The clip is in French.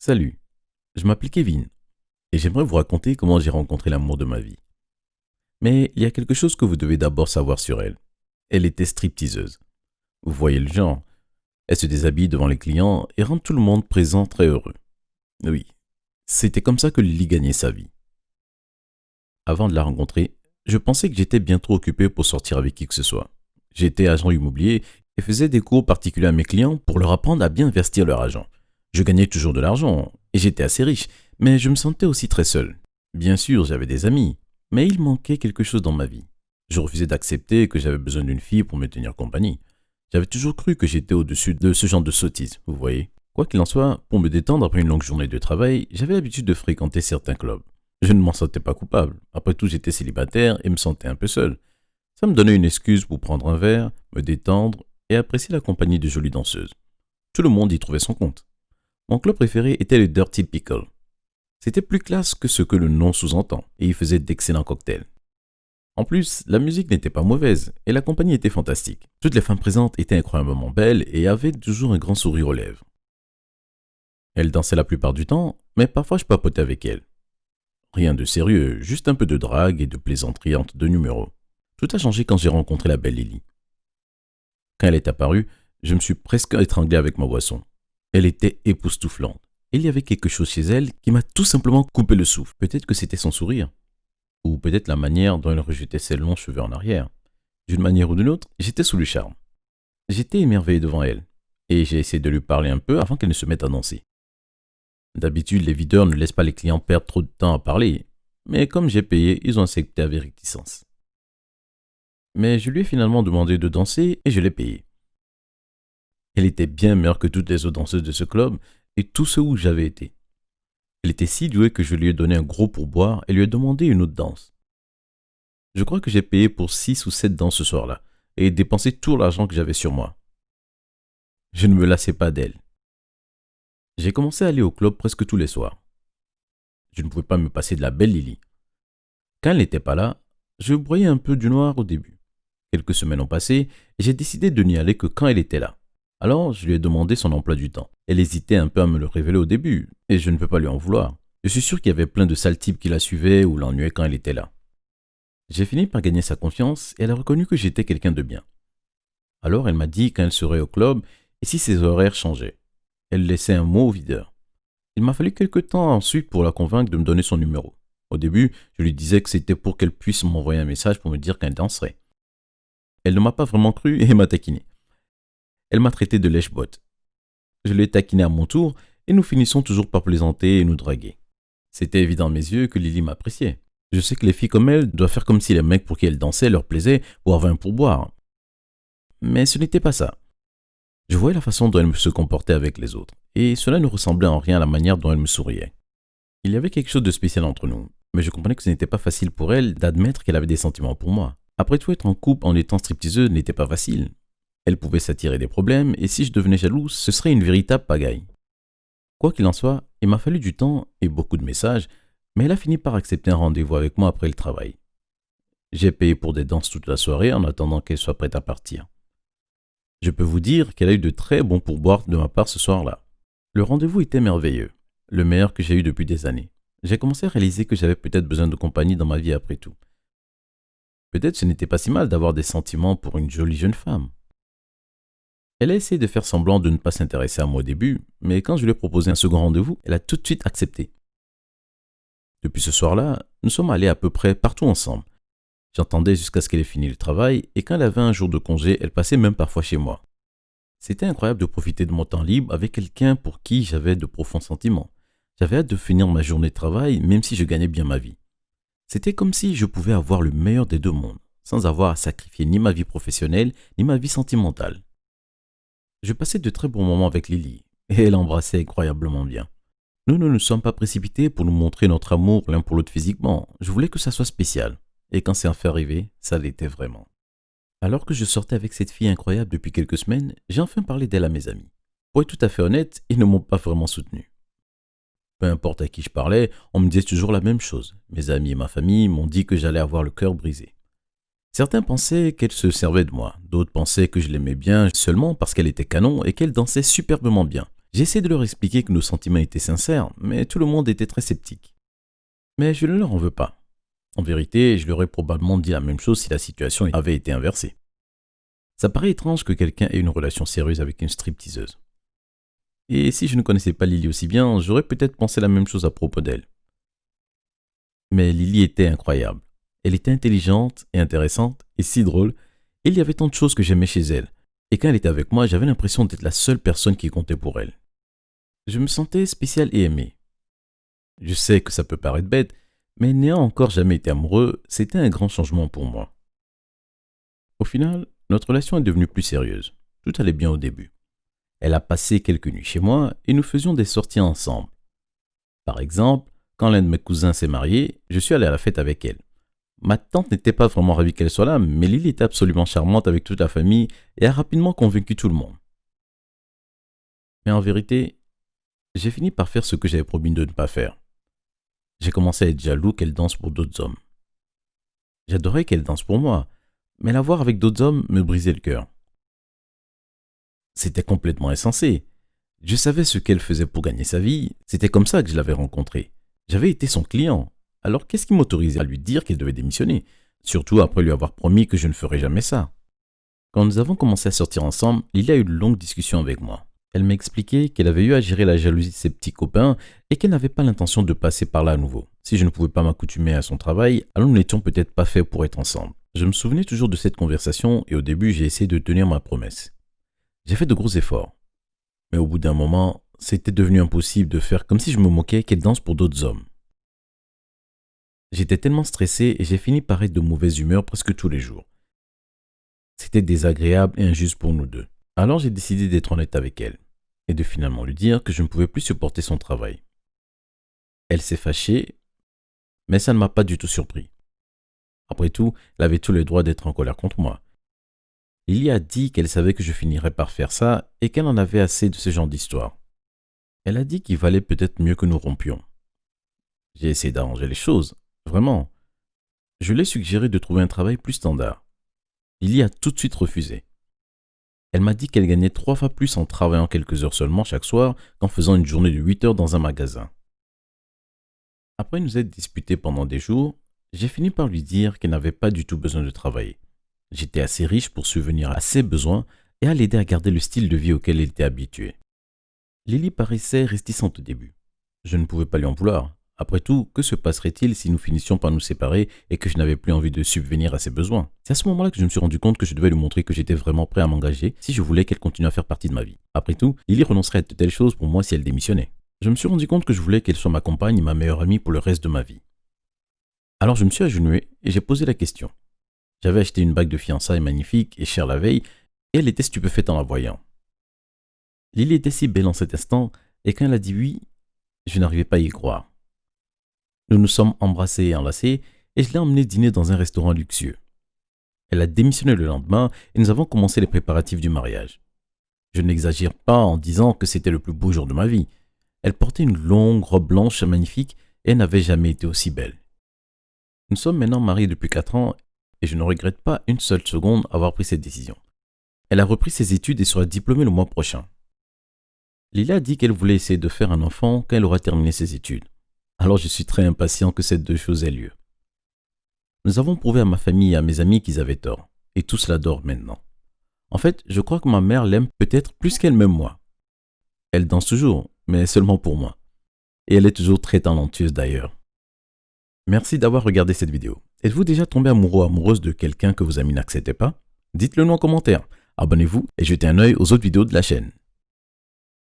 Salut, je m'appelle Kevin et j'aimerais vous raconter comment j'ai rencontré l'amour de ma vie. Mais il y a quelque chose que vous devez d'abord savoir sur elle. Elle était stripteaseuse. Vous voyez le genre. Elle se déshabille devant les clients et rend tout le monde présent très heureux. Oui, c'était comme ça que Lily gagnait sa vie. Avant de la rencontrer, je pensais que j'étais bien trop occupé pour sortir avec qui que ce soit. J'étais agent immobilier et faisais des cours particuliers à mes clients pour leur apprendre à bien investir leur argent. Je gagnais toujours de l'argent et j'étais assez riche, mais je me sentais aussi très seul. Bien sûr, j'avais des amis, mais il manquait quelque chose dans ma vie. Je refusais d'accepter que j'avais besoin d'une fille pour me tenir compagnie. J'avais toujours cru que j'étais au-dessus de ce genre de sottise, vous voyez. Quoi qu'il en soit, pour me détendre après une longue journée de travail, j'avais l'habitude de fréquenter certains clubs. Je ne m'en sentais pas coupable. Après tout, j'étais célibataire et me sentais un peu seul. Ça me donnait une excuse pour prendre un verre, me détendre et apprécier la compagnie de jolies danseuses. Tout le monde y trouvait son compte. Mon club préféré était le Dirty Pickle. C'était plus classe que ce que le nom sous-entend, et il faisait d'excellents cocktails. En plus, la musique n'était pas mauvaise, et la compagnie était fantastique. Toutes les femmes présentes étaient incroyablement belles et avaient toujours un grand sourire aux lèvres. Elles dansaient la plupart du temps, mais parfois je papotais avec elles. Rien de sérieux, juste un peu de drague et de plaisanterie entre deux numéros. Tout a changé quand j'ai rencontré la belle Lily. Quand elle est apparue, je me suis presque étranglé avec ma boisson. Elle était époustouflante. Il y avait quelque chose chez elle qui m'a tout simplement coupé le souffle. Peut-être que c'était son sourire, ou peut-être la manière dont elle rejetait ses longs cheveux en arrière. D'une manière ou d'une autre, j'étais sous le charme. J'étais émerveillé devant elle, et j'ai essayé de lui parler un peu avant qu'elle ne se mette à danser. D'habitude, les videurs ne laissent pas les clients perdre trop de temps à parler, mais comme j'ai payé, ils ont accepté avec réticence. Mais je lui ai finalement demandé de danser et je l'ai payé. Elle était bien meilleure que toutes les autres danseuses de ce club et tous ceux où j'avais été. Elle était si douée que je lui ai donné un gros pourboire et lui ai demandé une autre danse. Je crois que j'ai payé pour 6 ou 7 danses ce soir-là et dépensé tout l'argent que j'avais sur moi. Je ne me lassais pas d'elle. J'ai commencé à aller au club presque tous les soirs. Je ne pouvais pas me passer de la belle Lily. Quand elle n'était pas là, je broyais un peu du noir au début. Quelques semaines ont passé et j'ai décidé de n'y aller que quand elle était là. Alors, je lui ai demandé son emploi du temps. Elle hésitait un peu à me le révéler au début, et je ne peux pas lui en vouloir. Je suis sûr qu'il y avait plein de sales types qui la suivaient ou l'ennuyaient quand elle était là. J'ai fini par gagner sa confiance et elle a reconnu que j'étais quelqu'un de bien. Alors, elle m'a dit quand elle serait au club et si ses horaires changeaient. Elle laissait un mot au videur. Il m'a fallu quelque temps ensuite pour la convaincre de me donner son numéro. Au début, je lui disais que c'était pour qu'elle puisse m'envoyer un message pour me dire quand elle danserait. Elle ne m'a pas vraiment cru et m'a taquiné. Elle m'a traité de lèche-botte. Je l'ai taquiné à mon tour et nous finissons toujours par plaisanter et nous draguer. C'était évident à mes yeux que Lily m'appréciait. Je sais que les filles comme elle doivent faire comme si les mecs pour qui elles dansaient leur plaisaient pour avoir un pourboire. Mais ce n'était pas ça. Je voyais la façon dont elle se comportait avec les autres, et cela ne ressemblait en rien à la manière dont elle me souriait. Il y avait quelque chose de spécial entre nous, mais je comprenais que ce n'était pas facile pour elle d'admettre qu'elle avait des sentiments pour moi. Après tout, être en couple en étant stripteaseuse n'était pas facile. Elle pouvait s'attirer des problèmes, et si je devenais jaloux, ce serait une véritable pagaille. Quoi qu'il en soit, il m'a fallu du temps et beaucoup de messages, mais elle a fini par accepter un rendez-vous avec moi après le travail. J'ai payé pour des danses toute la soirée en attendant qu'elle soit prête à partir. Je peux vous dire qu'elle a eu de très bons pourboires de ma part ce soir-là. Le rendez-vous était merveilleux, le meilleur que j'ai eu depuis des années. J'ai commencé à réaliser que j'avais peut-être besoin de compagnie dans ma vie après tout. Peut-être ce n'était pas si mal d'avoir des sentiments pour une jolie jeune femme. Elle a essayé de faire semblant de ne pas s'intéresser à moi au début, mais quand je lui ai proposé un second rendez-vous, elle a tout de suite accepté. Depuis ce soir-là, nous sommes allés à peu près partout ensemble. J'entendais jusqu'à ce qu'elle ait fini le travail, et quand elle avait un jour de congé, elle passait même parfois chez moi. C'était incroyable de profiter de mon temps libre avec quelqu'un pour qui j'avais de profonds sentiments. J'avais hâte de finir ma journée de travail, même si je gagnais bien ma vie. C'était comme si je pouvais avoir le meilleur des deux mondes, sans avoir à sacrifier ni ma vie professionnelle, ni ma vie sentimentale. Je passais de très bons moments avec Lily, et elle embrassait incroyablement bien. Nous ne nous sommes pas précipités pour nous montrer notre amour l'un pour l'autre physiquement. Je voulais que ça soit spécial. Et quand c'est enfin arrivé, ça l'était vraiment. Alors que je sortais avec cette fille incroyable depuis quelques semaines, j'ai enfin parlé d'elle à mes amis. Pour être tout à fait honnête, ils ne m'ont pas vraiment soutenu. Peu importe à qui je parlais, on me disait toujours la même chose. Mes amis et ma famille m'ont dit que j'allais avoir le cœur brisé. Certains pensaient qu'elle se servait de moi, d'autres pensaient que je l'aimais bien seulement parce qu'elle était canon et qu'elle dansait superbement bien. J'ai essayé de leur expliquer que nos sentiments étaient sincères, mais tout le monde était très sceptique. Mais je ne leur en veux pas. En vérité, je leur aurais probablement dit la même chose si la situation avait été inversée. Ça paraît étrange que quelqu'un ait une relation sérieuse avec une stripteaseuse. Et si je ne connaissais pas Lily aussi bien, j'aurais peut-être pensé la même chose à propos d'elle. Mais Lily était incroyable. Elle était intelligente et intéressante et si drôle. Et il y avait tant de choses que j'aimais chez elle. Et quand elle était avec moi, j'avais l'impression d'être la seule personne qui comptait pour elle. Je me sentais spécial et aimé. Je sais que ça peut paraître bête, mais n'ayant encore jamais été amoureux, c'était un grand changement pour moi. Au final, notre relation est devenue plus sérieuse. Tout allait bien au début. Elle a passé quelques nuits chez moi et nous faisions des sorties ensemble. Par exemple, quand l'un de mes cousins s'est marié, je suis allé à la fête avec elle. Ma tante n'était pas vraiment ravie qu'elle soit là, mais Lily était absolument charmante avec toute la famille et a rapidement convaincu tout le monde. Mais en vérité, j'ai fini par faire ce que j'avais promis de ne pas faire. J'ai commencé à être jaloux qu'elle danse pour d'autres hommes. J'adorais qu'elle danse pour moi, mais la voir avec d'autres hommes me brisait le cœur. C'était complètement insensé. Je savais ce qu'elle faisait pour gagner sa vie, c'était comme ça que je l'avais rencontrée. J'avais été son client, alors qu'est-ce qui m'autorisait à lui dire qu'elle devait démissionner, surtout après lui avoir promis que je ne ferais jamais ça. Quand nous avons commencé à sortir ensemble, Lily a eu une longue discussion avec moi. Elle m'a expliqué qu'elle avait eu à gérer la jalousie de ses petits copains et qu'elle n'avait pas l'intention de passer par là à nouveau. Si je ne pouvais pas m'accoutumer à son travail, alors nous n'étions peut-être pas faits pour être ensemble. Je me souvenais toujours de cette conversation et au début j'ai essayé de tenir ma promesse. J'ai fait de gros efforts. Mais au bout d'un moment, c'était devenu impossible de faire comme si je me moquais qu'elle danse pour d'autres hommes. J'étais tellement stressé et j'ai fini par être de mauvaise humeur presque tous les jours. C'était désagréable et injuste pour nous deux. Alors j'ai décidé d'être honnête avec elle et de finalement lui dire que je ne pouvais plus supporter son travail. Elle s'est fâchée, mais ça ne m'a pas du tout surpris. Après tout, elle avait tout le droit d'être en colère contre moi. Lily a dit qu'elle savait que je finirais par faire ça et qu'elle en avait assez de ce genre d'histoire. Elle a dit qu'il valait peut-être mieux que nous rompions. J'ai essayé d'arranger les choses, vraiment. Je lui ai suggéré de trouver un travail plus standard. Lily a tout de suite refusé. Elle m'a dit qu'elle gagnait 3 fois plus en travaillant quelques heures seulement chaque soir qu'en faisant une journée de 8 heures dans un magasin. Après nous être disputés pendant des jours, j'ai fini par lui dire qu'elle n'avait pas du tout besoin de travailler. J'étais assez riche pour subvenir à ses besoins et à l'aider à garder le style de vie auquel elle était habituée. Lily paraissait réticente au début. Je ne pouvais pas lui en vouloir. Après tout, que se passerait-il si nous finissions par nous séparer et que je n'avais plus envie de subvenir à ses besoins? C'est à ce moment-là que je me suis rendu compte que je devais lui montrer que j'étais vraiment prêt à m'engager si je voulais qu'elle continue à faire partie de ma vie. Après tout, Lily renoncerait à de telles choses pour moi si elle démissionnait. Je me suis rendu compte que je voulais qu'elle soit ma compagne et ma meilleure amie pour le reste de ma vie. Alors je me suis agenouillé et j'ai posé la question. J'avais acheté une bague de fiançailles magnifique et chère la veille et elle était stupéfaite en la voyant. Lily était si belle en cet instant et quand elle a dit oui, je n'arrivais pas à y croire. Nous nous sommes embrassés et enlacés et je l'ai emmenée dîner dans un restaurant luxueux. Elle a démissionné le lendemain et nous avons commencé les préparatifs du mariage. Je n'exagère pas en disant que c'était le plus beau jour de ma vie. Elle portait une longue robe blanche magnifique et elle n'avait jamais été aussi belle. Nous sommes maintenant mariés depuis 4 ans et je ne regrette pas une seule seconde avoir pris cette décision. Elle a repris ses études et sera diplômée le mois prochain. Lila a dit qu'elle voulait essayer de faire un enfant quand elle aura terminé ses études. Alors je suis très impatient que ces deux choses aient lieu. Nous avons prouvé à ma famille et à mes amis qu'ils avaient tort, et tous l'adorent maintenant. En fait, je crois que ma mère l'aime peut-être plus qu'elle m'aime moi. Elle danse toujours, mais seulement pour moi. Et elle est toujours très talentueuse d'ailleurs. Merci d'avoir regardé cette vidéo. Êtes-vous déjà tombé amoureux ou amoureuse de quelqu'un que vos amis n'acceptaient pas? Dites-le nous en commentaire. Abonnez-vous et jetez un œil aux autres vidéos de la chaîne.